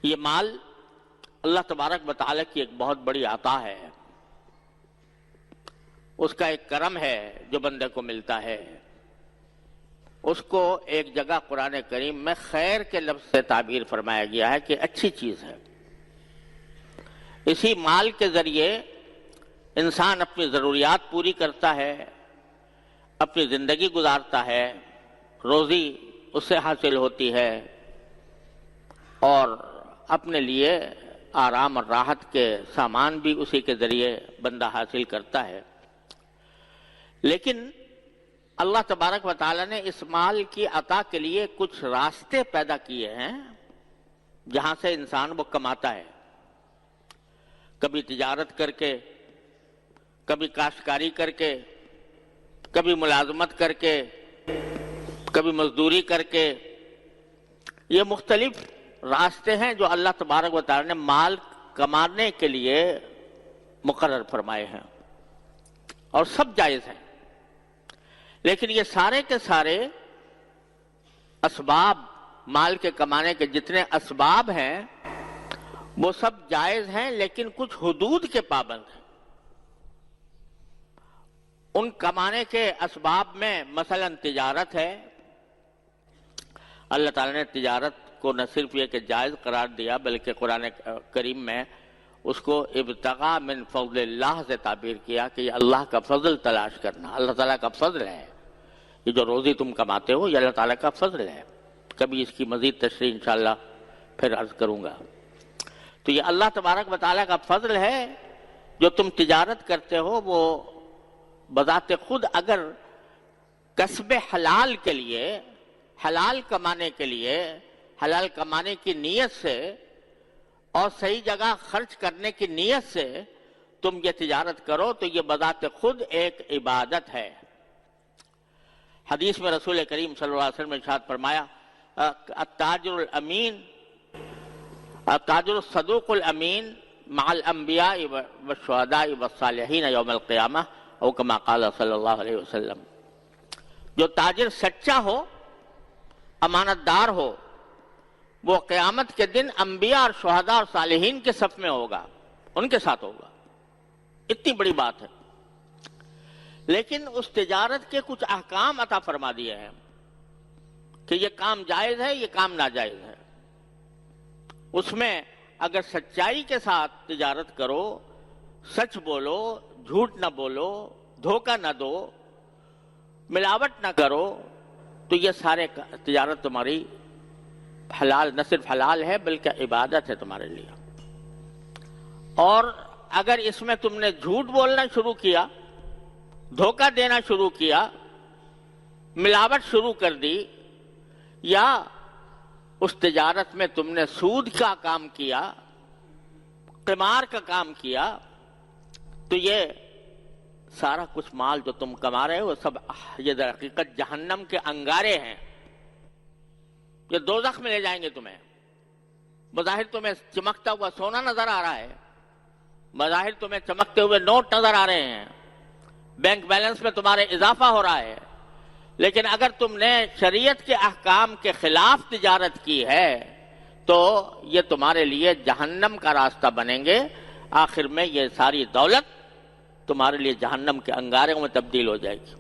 یہ مال اللہ تبارک و تعالی کی ایک بہت بڑی عطا ہے، اس کا ایک کرم ہے جو بندے کو ملتا ہے۔ اس کو ایک جگہ قرآن کریم میں خیر کے لفظ سے تعبیر فرمایا گیا ہے کہ اچھی چیز ہے۔ اسی مال کے ذریعے انسان اپنی ضروریات پوری کرتا ہے، اپنی زندگی گزارتا ہے، روزی اس سے حاصل ہوتی ہے، اور اپنے لیے آرام اور راحت کے سامان بھی اسی کے ذریعے بندہ حاصل کرتا ہے۔ لیکن اللہ تبارک و تعالیٰ نے اس مال کی عطا کے لیے کچھ راستے پیدا کیے ہیں جہاں سے انسان وہ کماتا ہے، کبھی تجارت کر کے، کبھی کاشتکاری کر کے، کبھی ملازمت کر کے، کبھی مزدوری کر کے۔ یہ مختلف راستے ہیں جو اللہ تبارک و تعالیٰ نے مال کمانے کے لیے مقرر فرمائے ہیں، اور سب جائز ہیں۔ لیکن یہ سارے کے سارے اسباب، مال کے کمانے کے جتنے اسباب ہیں وہ سب جائز ہیں، لیکن کچھ حدود کے پابند ہیں۔ ان کمانے کے اسباب میں مثلا تجارت ہے۔ اللہ تعالیٰ نے تجارت کو نہ صرف یہ کہ جائز قرار دیا بلکہ قرآن کریم میں اس کو ابتغاء من فضل اللہ سے تعبیر کیا کہ یہ اللہ کا فضل تلاش کرنا، اللہ تعالیٰ کا فضل ہے۔ یہ جو روزی تم کماتے ہو یہ اللہ تعالیٰ کا فضل ہے۔ کبھی اس کی مزید تشریح انشاءاللہ پھر عرض کروں گا۔ تو یہ اللہ تبارک و تعالیٰ کا فضل ہے۔ جو تم تجارت کرتے ہو وہ بذات خود اگر کسب حلال کے لیے، حلال کمانے کے لیے، حلال کمانے کی نیت سے اور صحیح جگہ خرچ کرنے کی نیت سے تم یہ تجارت کرو تو یہ بذات خود ایک عبادت ہے۔ حدیث میں رسول کریم صلی اللہ علیہ وسلم نے ارشاد فرمایا التاجر الامین، التاجر الصدوق الامین مع الانبیاء والشہداء والصالحین یوم القیامہ، او کما قال صلی اللہ علیہ وسلم۔ جو تاجر سچا ہو، امانت دار ہو، وہ قیامت کے دن انبیاء اور شہداء اور صالحین کے صف میں ہوگا، ان کے ساتھ ہوگا۔ اتنی بڑی بات ہے۔ لیکن اس تجارت کے کچھ احکام عطا فرما دیے ہیں کہ یہ کام جائز ہے، یہ کام ناجائز ہے۔ اس میں اگر سچائی کے ساتھ تجارت کرو، سچ بولو، جھوٹ نہ بولو، دھوکہ نہ دو، ملاوٹ نہ کرو، تو یہ سارے تجارت تمہاری حلال، نہ صرف حلال ہے بلکہ عبادت ہے تمہارے لیے۔ اور اگر اس میں تم نے جھوٹ بولنا شروع کیا، دھوکہ دینا شروع کیا، ملاوٹ شروع کر دی، یا اس تجارت میں تم نے سود کا کام کیا، قمار کا کام کیا، تو یہ سارا کچھ مال جو تم کما رہے ہو سب یہ در حقیقت جہنم کے انگارے ہیں، یہ دوزخ میں لے جائیں گے تمہیں۔ بظاہر تمہیں چمکتا ہوا سونا نظر آ رہا ہے، بظاہر تمہیں چمکتے ہوئے نوٹ نظر آ رہے ہیں، بینک بیلنس میں تمہارے اضافہ ہو رہا ہے، لیکن اگر تم نے شریعت کے احکام کے خلاف تجارت کی ہے تو یہ تمہارے لیے جہنم کا راستہ بنیں گے۔ آخر میں یہ ساری دولت تمہارے لیے جہنم کے انگاروں میں تبدیل ہو جائے گی۔